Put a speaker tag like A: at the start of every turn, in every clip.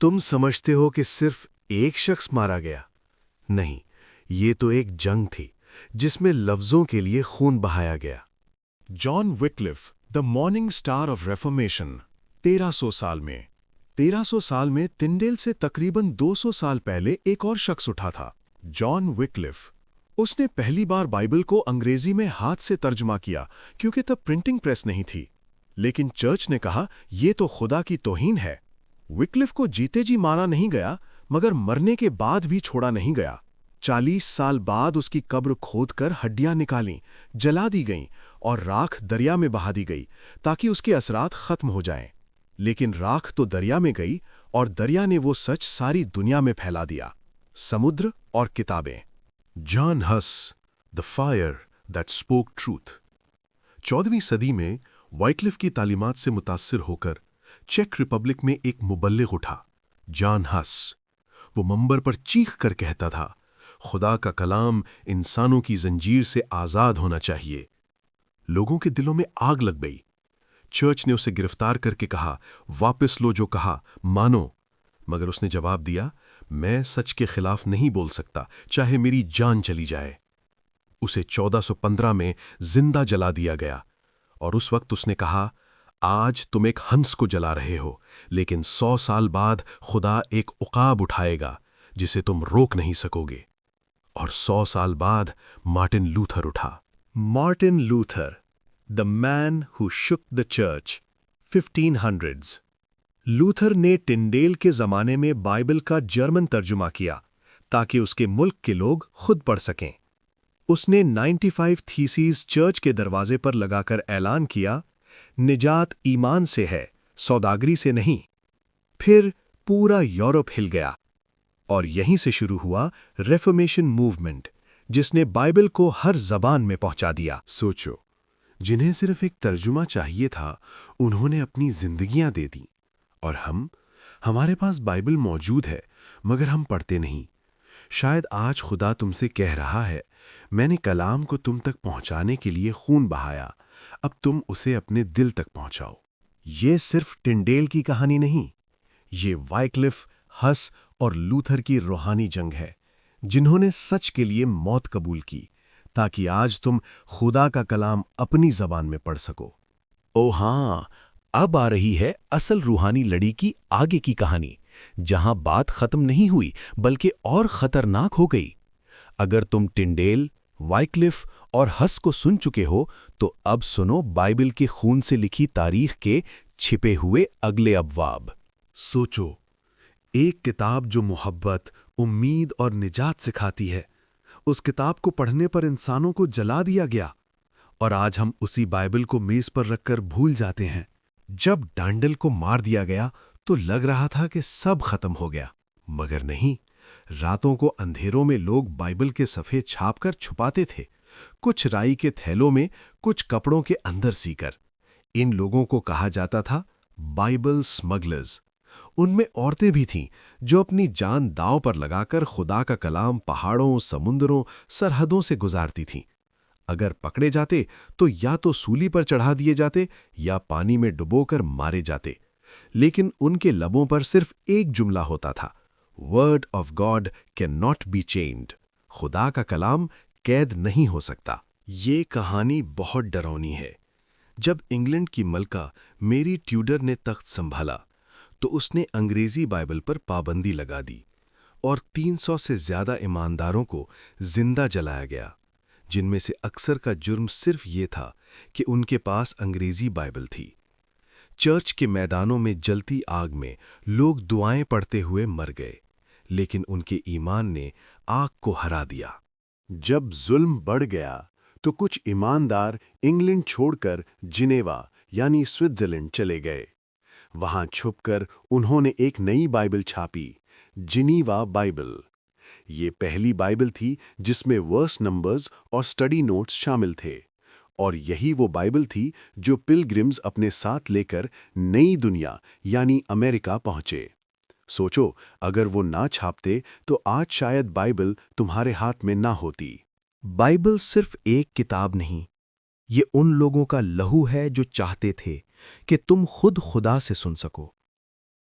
A: تم سمجھتے ہو کہ صرف ایک شخص مارا گیا؟ نہیں، یہ تو ایک جنگ تھی جس میں لفظوں کے لیے خون بہایا گیا۔
B: John Wycliffe, the morning star of reformation, 1300 سال میں ٹنڈیل سے تقریباً 200 سال پہلے ایک اور شخص اٹھا تھا، جان وکلف۔ اس نے پہلی بار بائبل کو انگریزی میں ہاتھ سے ترجمہ کیا کیونکہ تب پرنٹنگ پریس نہیں تھی، لیکن چرچ نے کہا یہ تو خدا کی توہین ہے۔ وکلف کو جیتے جی مارا نہیں گیا، مگر مرنے کے بعد بھی چھوڑا نہیں گیا۔ 40 سال بعد اس کی قبر کھود کر ہڈیاں نکالیں، جلا دی گئیں اور راکھ دریا میں بہا دی گئی تاکہ اس کے اثرات ختم ہو جائیں۔ لیکن راکھ تو دریا میں گئی اور دریا نے وہ سچ ساری دنیا میں پھیلا دیا۔ سمندر اور کتابیں۔
C: John Hus, the fire that spoke truth. 14ویں صدی میں وائکلف کی تعلیمات سے متاثر ہو کر چیک ریپبلک میں ایک مبلغ اٹھا، جان ہس۔ وہ منبر پر چیخ کر کہتا تھا، خدا کا کلام انسانوں کی زنجیر سے آزاد ہونا چاہیے۔ لوگوں کے دلوں میں آگ لگ گئی۔ چرچ نے اسے گرفتار کر کے کہا، واپس لو جو کہا، مانو۔ مگر اس نے جواب دیا، میں سچ کے خلاف نہیں بول سکتا، چاہے میری جان چلی جائے۔ اسے 1415 میں زندہ جلا دیا گیا، اور اس وقت اس نے کہا، آج تم ایک ہنس کو جلا رہے ہو، لیکن 100 سال بعد خدا ایک عقاب اٹھائے گا جسے تم روک نہیں سکو گے۔ اور 100 سال بعد مارٹن لوتھر اٹھا۔
A: مارٹن لوتھر، دا مین ہو شک دا چرچ، 1500s۔ لوتھر نے ٹنڈیل کے زمانے میں بائبل کا جرمن ترجمہ کیا تاکہ اس کے ملک کے لوگ خود پڑھ سکیں۔ اس نے 95 تھیسیز چرچ کے دروازے پر لگا کر اعلان کیا، نجات ایمان سے ہے، سوداگری سے نہیں۔ پھر پورا یورپ ہل گیا، اور یہیں سے شروع ہوا ریفارمیشن موومنٹ، جس نے بائبل کو ہر زبان میں پہنچا دیا۔
C: سوچو، جنہیں صرف ایک ترجمہ چاہیے تھا، انہوں نے اپنی زندگیاں دے دیں، اور ہمارے پاس بائبل موجود ہے مگر ہم پڑھتے نہیں۔ شاید آج خدا تم سے کہہ رہا ہے، میں نے کلام کو تم تک پہنچانے کے لیے خون بہایا، اب تم اسے اپنے دل تک پہنچاؤ۔
A: یہ صرف ٹنڈیل کی کہانی نہیں، یہ وائکلف، ہس اور لوتھر کی روحانی جنگ ہے، جنہوں نے سچ کے لیے موت قبول کی تاکہ آج تم خدا کا کلام اپنی زبان میں پڑھ سکو۔ او ہاں، اب آ رہی ہے اصل روحانی لڑی کی آگے کی کہانی، جہاں بات ختم نہیں ہوئی بلکہ اور خطرناک ہو گئی۔ اگر تم ٹنڈیل، وائکلف اور ہس کو سن چکے ہو تو اب سنو بائبل کے خون سے لکھی تاریخ کے چھپے ہوئے اگلے ابواب۔
C: سوچو، ایک کتاب جو محبت، امید اور نجات سکھاتی ہے، اس کتاب کو پڑھنے پر انسانوں کو جلا دیا گیا، اور آج ہم اسی بائبل کو میز پر رکھ کر بھول جاتے ہیں۔
A: جب ڈانڈل کو مار دیا گیا تو لگ رہا تھا کہ سب ختم ہو گیا، مگر نہیں۔ راتوں کو اندھیروں میں لوگ بائبل کے صفحے چھاپ کر چھپاتے تھے، کچھ رائی کے تھیلوں میں، کچھ کپڑوں کے اندر سی کر۔ ان لوگوں کو کہا جاتا تھا بائبل سمگلرز۔ ان میں عورتیں بھی تھیں جو اپنی جان داؤ پر لگا کر خدا کا کلام پہاڑوں، سمندروں، سرحدوں سے گزارتی تھیں۔ اگر پکڑے جاتے تو یا تو سولی پر چڑھا دیے جاتے یا پانی میں ڈبو کر مارے جاتے، لیکن ان کے لبوں پر صرف ایک جملہ ہوتا تھا، word of God can not be chained. خدا کا کلام قید نہیں ہو سکتا۔ یہ کہانی بہت ڈراؤنی ہے۔ جب انگلینڈ کی ملکہ میری ٹیوڈر نے تخت سنبھالا تو اس نے انگریزی بائبل پر پابندی لگا دی، اور 300 سے زیادہ ایمانداروں کو زندہ جلایا گیا، جن میں سے اکثر کا جرم صرف یہ تھا کہ ان کے پاس انگریزی بائبل تھی۔ چرچ کے میدانوں میں جلتی آگ میں لوگ دعائیں پڑھتے ہوئے مر گئے، لیکن ان کے ایمان نے آگ کو ہرا دیا۔
B: جب ظلم بڑھ گیا تو کچھ ایماندار انگلینڈ چھوڑ کر جنیوا یعنی سوئٹزرلینڈ چلے گئے۔ وہاں چھپ کر انہوں نے ایک نئی بائبل چھاپی، جنیوا بائبل۔ یہ پہلی بائبل تھی جس میں ورس نمبرز اور سٹڈی نوٹس شامل تھے، اور یہی وہ بائبل تھی جو پلگرمز اپنے ساتھ لے کر نئی دنیا یعنی امریکہ پہنچے۔ سوچو، اگر وہ نہ چھاپتے تو آج شاید بائبل تمہارے ہاتھ میں نہ ہوتی۔
A: بائبل صرف ایک کتاب نہیں، یہ ان لوگوں کا لہو ہے جو چاہتے تھے کہ تم خود خدا سے سن سکو۔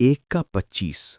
D: 1:25।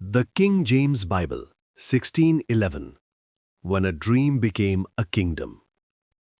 C: The King James Bible, 1611, When a Dream Became a Kingdom।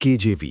C: KJV,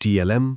C: TLM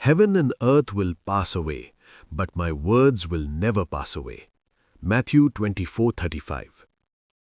C: Heaven and earth will pass away, but my words will never pass away. Matthew 24:35।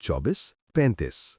E: 24:35।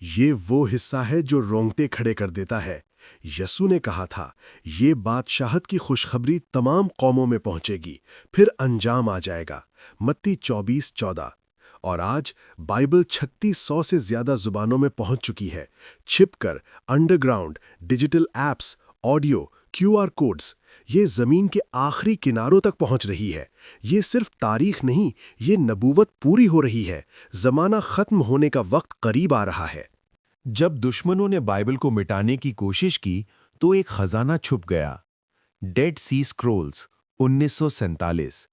C: یہ وہ حصہ ہے جو رونگٹے کھڑے کر دیتا ہے۔ یسوع نے کہا تھا، یہ بادشاہت کی خوشخبری تمام قوموں میں پہنچے گی، پھر انجام آ جائے گا۔ متی 24:14۔ اور آج بائبل 3600 سے زیادہ زبانوں میں پہنچ چکی ہے، چھپ کر، under ground, digital apps, audio, QR codes. یہ زمین کے آخری کناروں تک پہنچ رہی ہے۔ یہ صرف تاریخ نہیں، یہ نبوت پوری ہو رہی ہے۔ زمانہ ختم ہونے کا وقت قریب آ رہا ہے۔
E: جب دشمنوں نے بائبل کو مٹانے کی کوشش کی تو ایک خزانہ چھپ گیا، ڈیڈ سی اسکرولز 1947،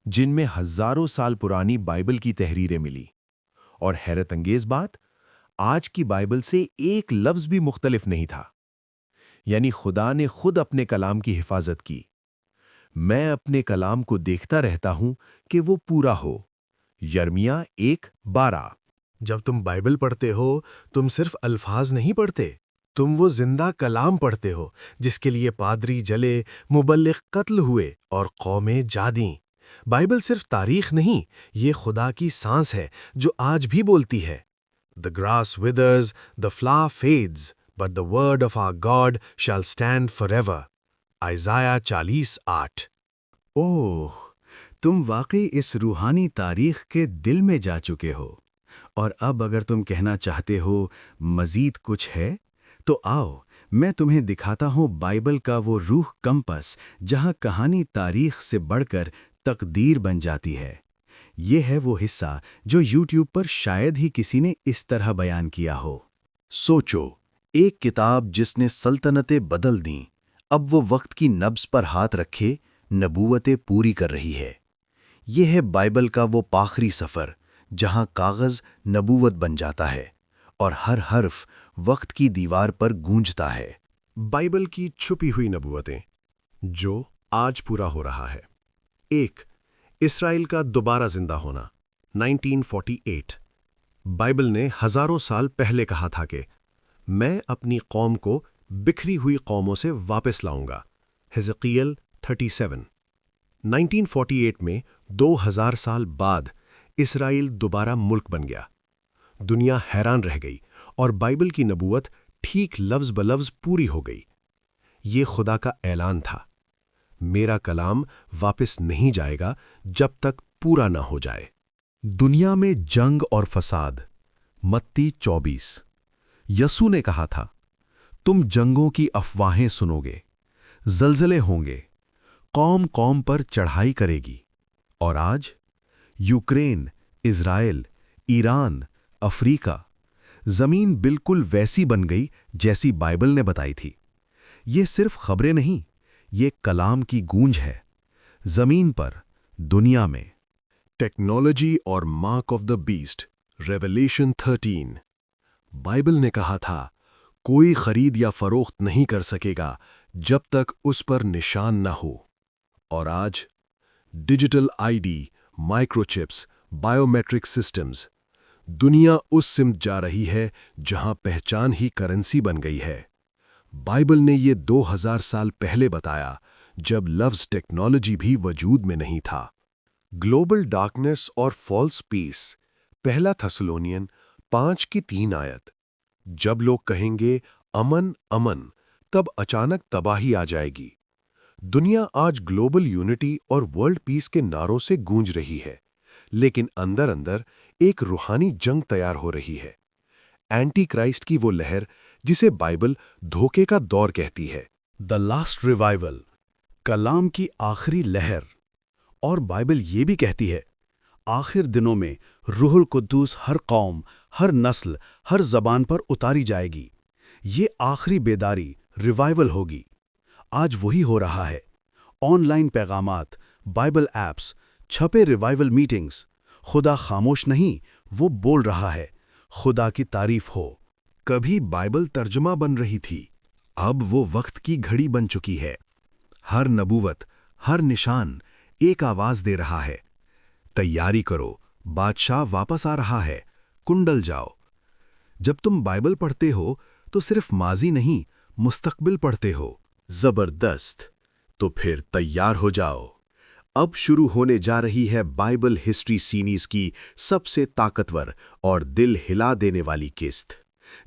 E: جن میں ہزاروں سال پرانی بائبل کی تحریریں ملی۔ اور حیرت انگیز بات، آج کی بائبل سے ایک لفظ بھی مختلف نہیں تھا۔ یعنی خدا نے خود اپنے کلام کی حفاظت کی۔ میں اپنے کلام کو دیکھتا رہتا ہوں کہ وہ پورا ہو۔ یرمیہ 1:12۔
A: جب تم بائبل پڑھتے ہو، تم صرف الفاظ نہیں پڑھتے، تم وہ زندہ کلام پڑھتے ہو جس کے لیے پادری جلے، مبلغ قتل ہوئے اور قومیں جا دیں۔ بائبل صرف تاریخ نہیں، یہ خدا کی سانس ہے جو آج بھی بولتی ہے۔ The grass withers, the flower fades, but the word of our God shall stand forever. آئزایہ 40:8۔
D: اوہ، تم واقعی اس روحانی تاریخ کے دل میں جا چکے ہو، اور اب اگر تم کہنا چاہتے ہو مزید کچھ ہے تو آؤ میں تمہیں دکھاتا ہوں بائبل کا وہ روح کمپس جہاں کہانی تاریخ سے بڑھ کر تقدیر بن جاتی ہے۔ یہ ہے وہ حصہ جو یوٹیوب پر شاید ہی کسی نے اس طرح بیان کیا ہو۔ سوچو، ایک کتاب جس نے سلطنتیں بدل دیں، اب وہ وقت کی نبض پر ہاتھ رکھے نبوتیں پوری کر رہی ہے۔ یہ ہے بائبل کا وہ آخری سفر جہاں کاغذ نبوت بن جاتا ہے اور ہر حرف وقت کی دیوار پر گونجتا ہے۔
C: بائبل کی چھپی ہوئی نبوتیں جو آج پورا ہو رہا ہے۔ 1. اسرائیل کا دوبارہ زندہ ہونا 1948۔ بائبل نے ہزاروں سال پہلے کہا تھا کہ میں اپنی قوم کو بکھری ہوئی قوموں سے واپس لاؤں گا، حزقیل 37۔ 1948 میں 2000 سال بعد اسرائیل دوبارہ ملک بن گیا۔ دنیا حیران رہ گئی اور بائبل کی نبوت ٹھیک لفظ بلفظ پوری ہو گئی۔ یہ خدا کا اعلان تھا، میرا کلام واپس نہیں جائے گا جب تک پورا نہ ہو جائے۔
E: دنیا میں جنگ اور فساد، متی 24۔ یسوع نے کہا تھا، تم جنگوں کی افواہیں سنو گے، زلزلے ہوں گے، قوم قوم پر چڑھائی کرے گی۔ اور آج یوکرین، اسرائیل، ایران، افریقہ، زمین بالکل ویسی بن گئی جیسی بائبل نے بتائی تھی۔ یہ صرف خبریں نہیں، یہ کلام کی گونج ہے، زمین پر، دنیا میں۔
C: ٹیکنالوجی اور mark of the best, revelation 13۔ Bible نے کہا تھا، کوئی خرید یا فروخت نہیں کر سکے گا جب تک اس پر نشان نہ ہو۔ اور آج digital ID، micro chips, biometric systems, دنیا اس سمت جا رہی ہے جہاں پہچان ہی کرنسی بن گئی ہے۔ بائبل نے یہ 2000 سال پہلے بتایا جب لفظ ٹیکنالوجی بھی وجود میں نہیں تھا۔ گلوبل ڈارکنیس اور فالس پیس، پہلا تھسلونین 5:3 آیت۔ جب لوگ کہیں گے امن امن، تب اچانک تباہی آ جائے گی۔ دنیا آج گلوبل یونٹی اور ورلڈ پیس کے نعروں سے گونج رہی ہے، لیکن اندر اندر ایک روحانی جنگ تیار ہو رہی ہے۔ اینٹی کرائسٹ کی وہ لہر جسے بائبل دھوکے کا دور کہتی ہے۔
D: دا لاسٹ ریوائول، کلام کی آخری لہر۔ اور بائبل یہ بھی کہتی ہے، آخر دنوں میں روح القدس ہر قوم، ہر نسل، ہر زبان پر اتاری جائے گی۔ یہ آخری بیداری، ریوائول ہوگی۔ آج وہی ہو رہا ہے۔ آن لائن پیغامات، بائبل ایپس، چھپے ریوائول میٹنگز۔ خدا خاموش نہیں، وہ بول رہا ہے۔ خدا کی تعریف ہو۔
A: کبھی بائبل ترجمہ بن رہی تھی، اب وہ وقت کی گھڑی بن چکی ہے۔ ہر نبوت، ہر نشان ایک آواز دے رہا ہے، تیاری کرو، بادشاہ واپس آ رہا ہے، کنڈل جاؤ۔ جب تم بائبل پڑھتے ہو تو صرف ماضی نہیں، مستقبل پڑھتے ہو۔
D: زبردست! تو پھر تیار ہو جاؤ۔ اب شروع ہونے جا رہی ہے بائبل ہسٹری سیریز کی سب سے طاقتور اور دل ہلا دینے والی قسط،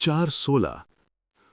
C: 4:16,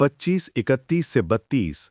B: 25:31-32,